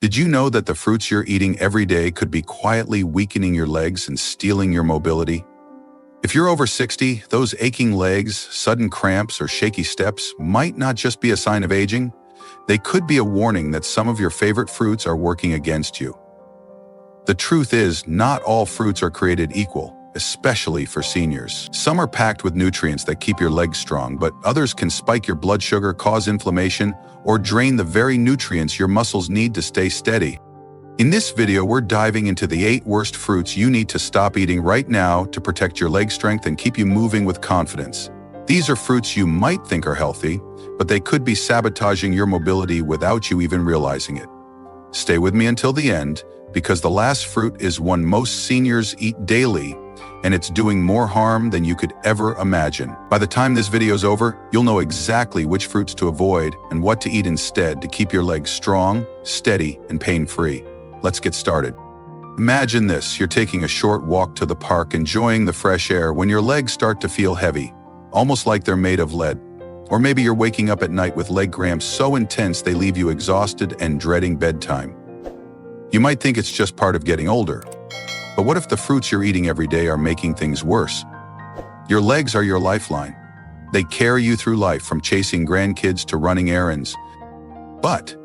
Did you know that the fruits you're eating every day could be quietly weakening your legs and stealing your mobility? If you're over 60, those aching legs, sudden cramps, or shaky steps might not just be a sign of aging. They could be a warning that some of your favorite fruits are working against you. The truth is, not all fruits are created equal, especially for seniors. Some are packed with nutrients that keep your legs strong, but others can spike your blood sugar, cause inflammation, or drain the very nutrients your muscles need to stay steady. In this video, we're diving into the 8 worst fruits you need to stop eating right now to protect your leg strength and keep you moving with confidence. These are fruits you might think are healthy, but they could be sabotaging your mobility without you even realizing it. Stay with me until the end, because the last fruit is one most seniors eat daily, and it's doing more harm than you could ever imagine. By the time this video's over, you'll know exactly which fruits to avoid and what to eat instead to keep your legs strong, steady, and pain-free. Let's get started. Imagine this: you're taking a short walk to the park, enjoying the fresh air, when your legs start to feel heavy, almost like they're made of lead. Or maybe you're waking up at night with leg cramps so intense they leave you exhausted and dreading bedtime. You might think it's just part of getting older. But what if the fruits you're eating every day are making things worse? Your legs are your lifeline. They carry you through life, from chasing grandkids to running errands. But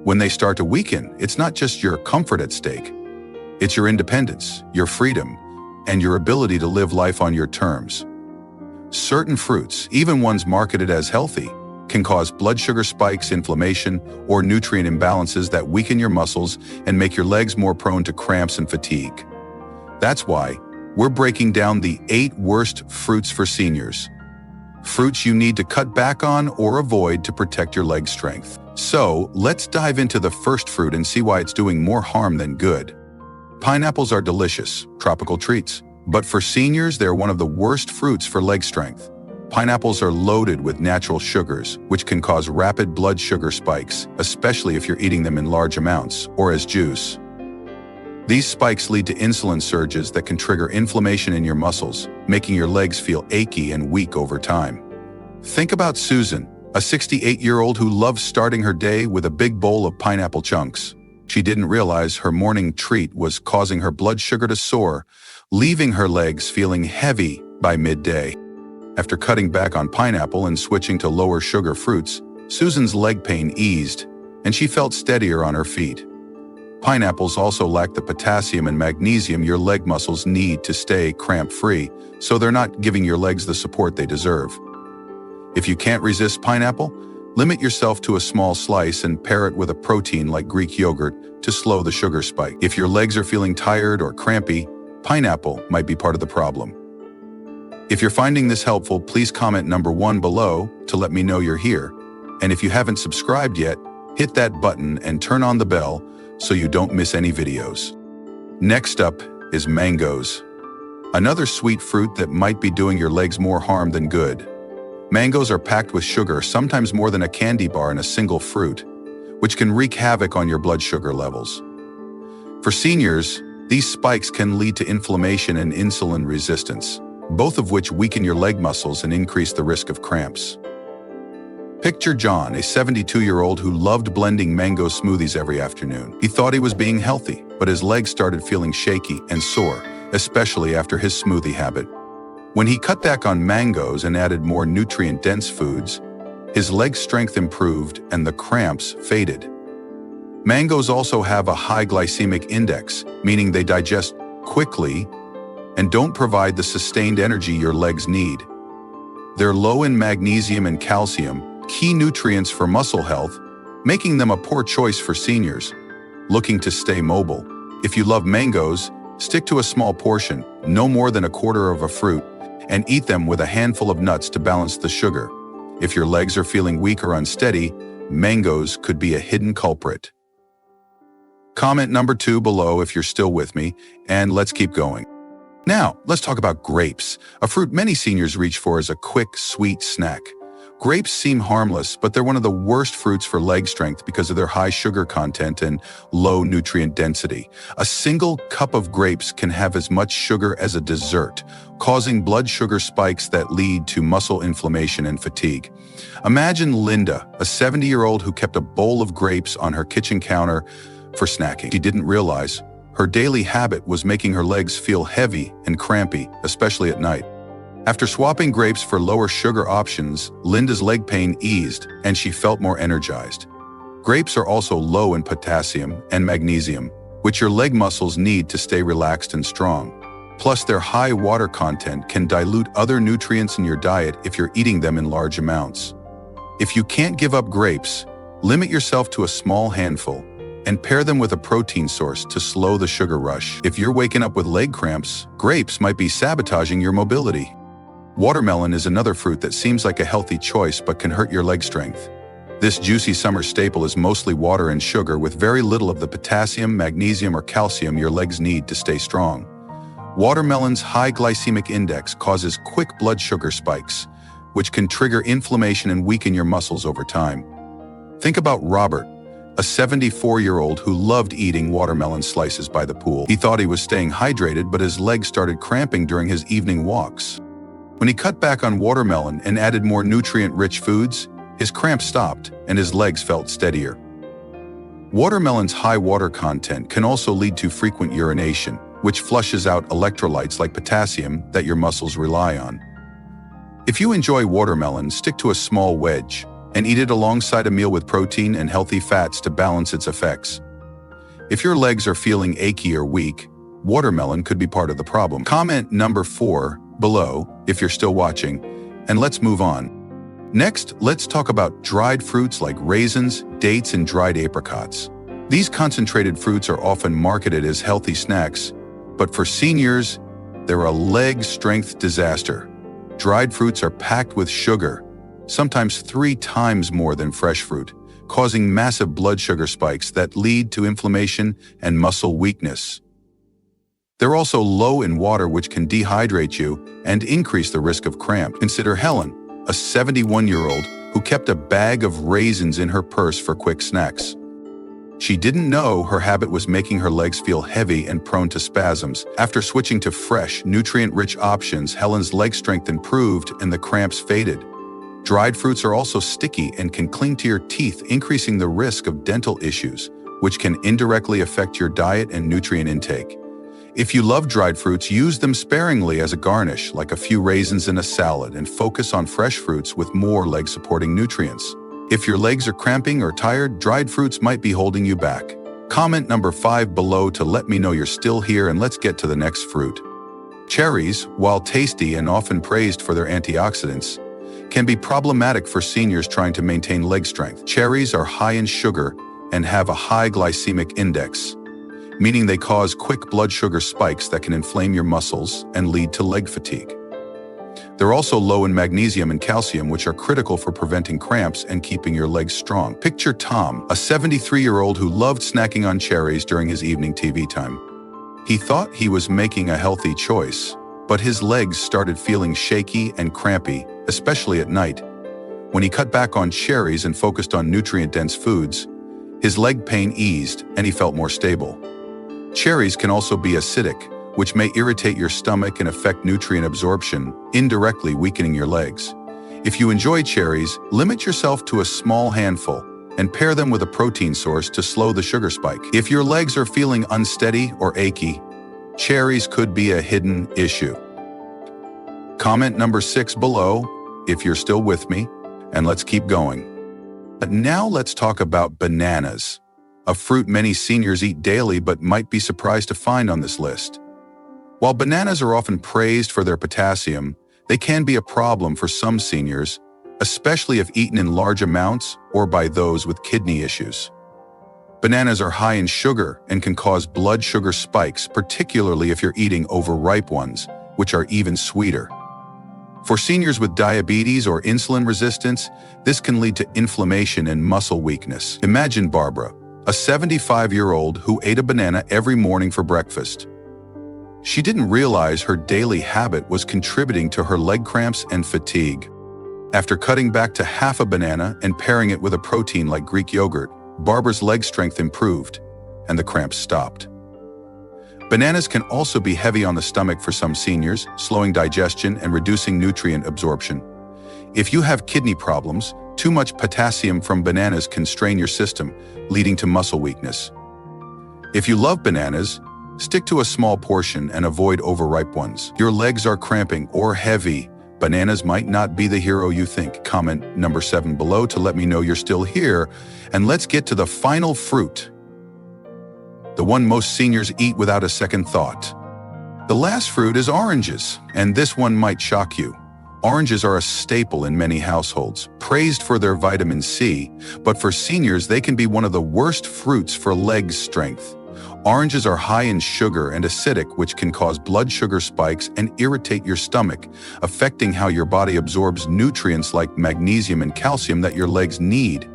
when they start to weaken, it's not just your comfort at stake. It's your independence, your freedom, and your ability to live life on your terms. Certain fruits, even ones marketed as healthy, can cause blood sugar spikes, inflammation, or nutrient imbalances that weaken your muscles and make your legs more prone to cramps and fatigue. That's why we're breaking down the 8 worst fruits for seniors. Fruits you need to cut back on or avoid to protect your leg strength. So, let's dive into the first fruit and see why it's doing more harm than good. Pineapples are delicious, tropical treats. But for seniors, they're one of the worst fruits for leg strength. Pineapples are loaded with natural sugars, which can cause rapid blood sugar spikes, especially if you're eating them in large amounts or as juice. These spikes lead to insulin surges that can trigger inflammation in your muscles, making your legs feel achy and weak over time. Think about Susan, a 68-year-old who loves starting her day with a big bowl of pineapple chunks. She didn't realize her morning treat was causing her blood sugar to soar, leaving her legs feeling heavy by midday. After cutting back on pineapple and switching to lower sugar fruits, Susan's leg pain eased, and she felt steadier on her feet. Pineapples also lack the potassium and magnesium your leg muscles need to stay cramp-free, so they're not giving your legs the support they deserve. If you can't resist pineapple, limit yourself to a small slice and pair it with a protein like Greek yogurt to slow the sugar spike. If your legs are feeling tired or crampy, pineapple might be part of the problem. If you're finding this helpful, please comment number 1 below to let me know you're here. And if you haven't subscribed yet, hit that button and turn on the bell so you don't miss any videos. Next up is mangoes, another sweet fruit that might be doing your legs more harm than good. Mangoes are packed with sugar, sometimes more than a candy bar in a single fruit, which can wreak havoc on your blood sugar levels. For seniors, these spikes can lead to inflammation and insulin resistance, both of which weaken your leg muscles and increase the risk of cramps. Picture John, a 72-year-old who loved blending mango smoothies every afternoon. He thought he was being healthy, but his legs started feeling shaky and sore, especially after his smoothie habit. When he cut back on mangoes and added more nutrient-dense foods, his leg strength improved and the cramps faded. Mangoes also have a high glycemic index, meaning they digest quickly and don't provide the sustained energy your legs need. They're low in magnesium and calcium, key nutrients for muscle health, making them a poor choice for seniors looking to stay mobile. If you love mangoes, stick to a small portion, no more than a quarter of a fruit, and eat them with a handful of nuts to balance the sugar. If your legs are feeling weak or unsteady, mangoes could be a hidden culprit. Comment number 2 below if you're still with me, and let's keep going. Now, let's talk about grapes, a fruit many seniors reach for as a quick, sweet snack. Grapes seem harmless, but they're one of the worst fruits for leg strength because of their high sugar content and low nutrient density. A single cup of grapes can have as much sugar as a dessert, causing blood sugar spikes that lead to muscle inflammation and fatigue. Imagine Linda, a 70-year-old who kept a bowl of grapes on her kitchen counter for snacking. She didn't realize her daily habit was making her legs feel heavy and crampy, especially at night. After swapping grapes for lower sugar options, Linda's leg pain eased and she felt more energized. Grapes are also low in potassium and magnesium, which your leg muscles need to stay relaxed and strong. Plus, their high water content can dilute other nutrients in your diet if you're eating them in large amounts. If you can't give up grapes, limit yourself to a small handful and pair them with a protein source to slow the sugar rush. If you're waking up with leg cramps, grapes might be sabotaging your mobility. Watermelon is another fruit that seems like a healthy choice but can hurt your leg strength. This juicy summer staple is mostly water and sugar with very little of the potassium, magnesium, or calcium your legs need to stay strong. Watermelon's high glycemic index causes quick blood sugar spikes, which can trigger inflammation and weaken your muscles over time. Think about Robert, a 74-year-old who loved eating watermelon slices by the pool. He thought he was staying hydrated, but his legs started cramping during his evening walks. When he cut back on watermelon and added more nutrient-rich foods, his cramps stopped and his legs felt steadier. Watermelon's high water content can also lead to frequent urination, which flushes out electrolytes like potassium that your muscles rely on. If you enjoy watermelon, stick to a small wedge and eat it alongside a meal with protein and healthy fats to balance its effects. If your legs are feeling achy or weak, watermelon could be part of the problem. Comment number 4 below if you're still watching, and let's move on. Next, let's talk about dried fruits like raisins, dates, and dried apricots. These concentrated fruits are often marketed as healthy snacks, but for seniors, they're a leg strength disaster. Dried fruits are packed with sugar, sometimes 3 times more than fresh fruit, causing massive blood sugar spikes that lead to inflammation and muscle weakness. They're also low in water, which can dehydrate you and increase the risk of cramp. Consider Helen, a 71-year-old who kept a bag of raisins in her purse for quick snacks. She didn't know her habit was making her legs feel heavy and prone to spasms. After switching to fresh, nutrient-rich options, Helen's leg strength improved and the cramps faded. Dried fruits are also sticky and can cling to your teeth, increasing the risk of dental issues, which can indirectly affect your diet and nutrient intake. If you love dried fruits, use them sparingly as a garnish, like a few raisins in a salad, and focus on fresh fruits with more leg-supporting nutrients. If your legs are cramping or tired, dried fruits might be holding you back. Comment number 5 below to let me know you're still here, and let's get to the next fruit. Cherries, while tasty and often praised for their antioxidants, can be problematic for seniors trying to maintain leg strength. Cherries are high in sugar and have a high glycemic index, meaning they cause quick blood sugar spikes that can inflame your muscles and lead to leg fatigue. They're also low in magnesium and calcium, which are critical for preventing cramps and keeping your legs strong. Picture Tom, a 73-year-old who loved snacking on cherries during his evening TV time. He thought he was making a healthy choice, but his legs started feeling shaky and crampy, especially at night. When he cut back on cherries and focused on nutrient-dense foods, his leg pain eased and he felt more stable. Cherries can also be acidic, which may irritate your stomach and affect nutrient absorption, indirectly weakening your legs. If you enjoy cherries, limit yourself to a small handful and pair them with a protein source to slow the sugar spike. If your legs are feeling unsteady or achy, cherries could be a hidden issue. Comment number 6 below if you're still with me, and let's keep going. But now let's talk about bananas, a fruit many seniors eat daily but might be surprised to find on this list. While bananas are often praised for their potassium, they can be a problem for some seniors, especially if eaten in large amounts or by those with kidney issues. Bananas are high in sugar and can cause blood sugar spikes, particularly if you're eating overripe ones, which are even sweeter. For seniors with diabetes or insulin resistance, this can lead to inflammation and muscle weakness. Imagine Barbara, a 75-year-old who ate a banana every morning for breakfast. She didn't realize her daily habit was contributing to her leg cramps and fatigue. After cutting back to half a banana and pairing it with a protein like Greek yogurt, Barbara's leg strength improved, and the cramps stopped. Bananas can also be heavy on the stomach for some seniors, slowing digestion and reducing nutrient absorption. If you have kidney problems, too much potassium from bananas can strain your system, leading to muscle weakness. If you love bananas, stick to a small portion and avoid overripe ones. Your legs are cramping or heavy. Bananas might not be the hero you think. Comment number 7 below to let me know you're still here. And let's get to the final fruit, the one most seniors eat without a second thought. The last fruit is oranges, and this one might shock you. Oranges are a staple in many households, praised for their vitamin C, but for seniors they can be one of the worst fruits for leg strength. Oranges are high in sugar and acidic, which can cause blood sugar spikes and irritate your stomach, affecting how your body absorbs nutrients like magnesium and calcium that your legs need.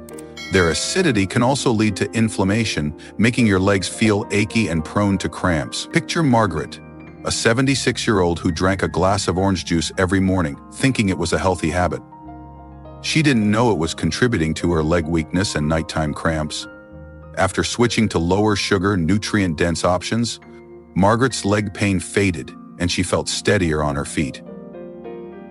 Their acidity can also lead to inflammation, making your legs feel achy and prone to cramps. Picture Margaret, a 76-year-old who drank a glass of orange juice every morning, thinking it was a healthy habit. She didn't know it was contributing to her leg weakness and nighttime cramps. After switching to lower sugar, nutrient-dense options, Margaret's leg pain faded and she felt steadier on her feet.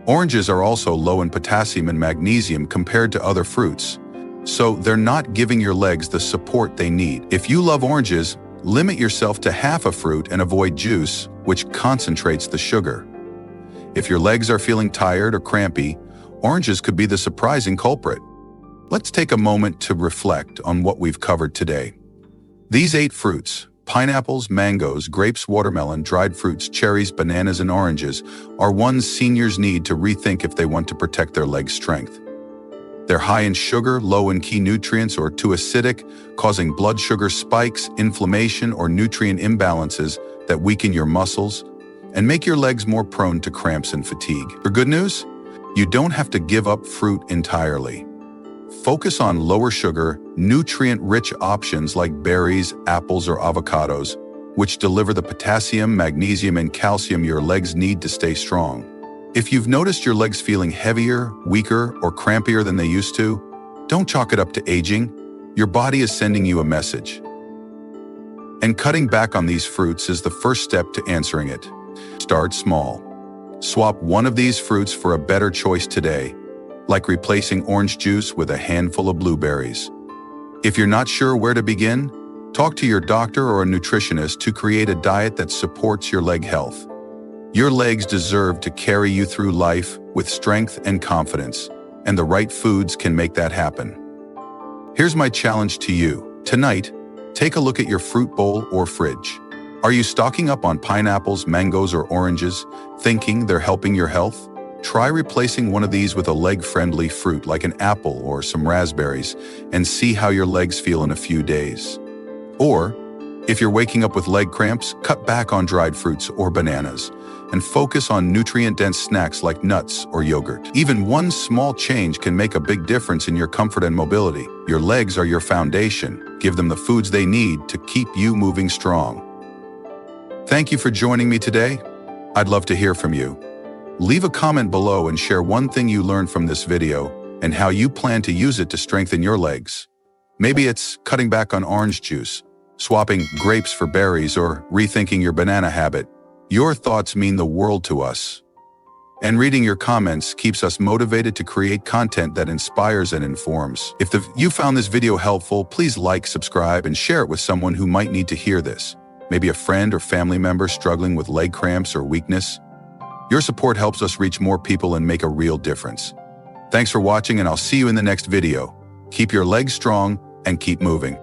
Oranges are also low in potassium and magnesium compared to other fruits, so they're not giving your legs the support they need. If you love oranges, limit yourself to half a fruit and avoid juice, which concentrates the sugar. If your legs are feeling tired or crampy, oranges could be the surprising culprit. Let's take a moment to reflect on what we've covered today. These 8 fruits, pineapples, mangoes, grapes, watermelon, dried fruits, cherries, bananas, and oranges, are ones seniors need to rethink if they want to protect their leg strength. They're high in sugar, low in key nutrients, or too acidic, causing blood sugar spikes, inflammation, or nutrient imbalances that weaken your muscles and make your legs more prone to cramps and fatigue. The good news? You don't have to give up fruit entirely. Focus on lower sugar, nutrient-rich options like berries, apples, or avocados, which deliver the potassium, magnesium, and calcium your legs need to stay strong. If you've noticed your legs feeling heavier, weaker, or crampier than they used to, don't chalk it up to aging. Your body is sending you a message. And cutting back on these fruits is the first step to answering it. Start small. Swap one of these fruits for a better choice today, like replacing orange juice with a handful of blueberries. If you're not sure where to begin, talk to your doctor or a nutritionist to create a diet that supports your leg health. Your legs deserve to carry you through life with strength and confidence, and the right foods can make that happen. Here's my challenge to you. Tonight, take a look at your fruit bowl or fridge. Are you stocking up on pineapples, mangoes, or oranges, thinking they're helping your health? Try replacing one of these with a leg-friendly fruit like an apple or some raspberries and see how your legs feel in a few days. Or, if you're waking up with leg cramps, cut back on dried fruits or bananas and focus on nutrient-dense snacks like nuts or yogurt. Even one small change can make a big difference in your comfort and mobility. Your legs are your foundation. Give them the foods they need to keep you moving strong. Thank you for joining me today. I'd love to hear from you. Leave a comment below and share one thing you learned from this video and how you plan to use it to strengthen your legs. Maybe it's cutting back on orange juice, swapping grapes for berries, or rethinking your banana habit. Your thoughts mean the world to us. And reading your comments keeps us motivated to create content that inspires and informs. If you found this video helpful, please like, subscribe, and share it with someone who might need to hear this. Maybe a friend or family member struggling with leg cramps or weakness. Your support helps us reach more people and make a real difference. Thanks for watching, and I'll see you in the next video. Keep your legs strong and keep moving.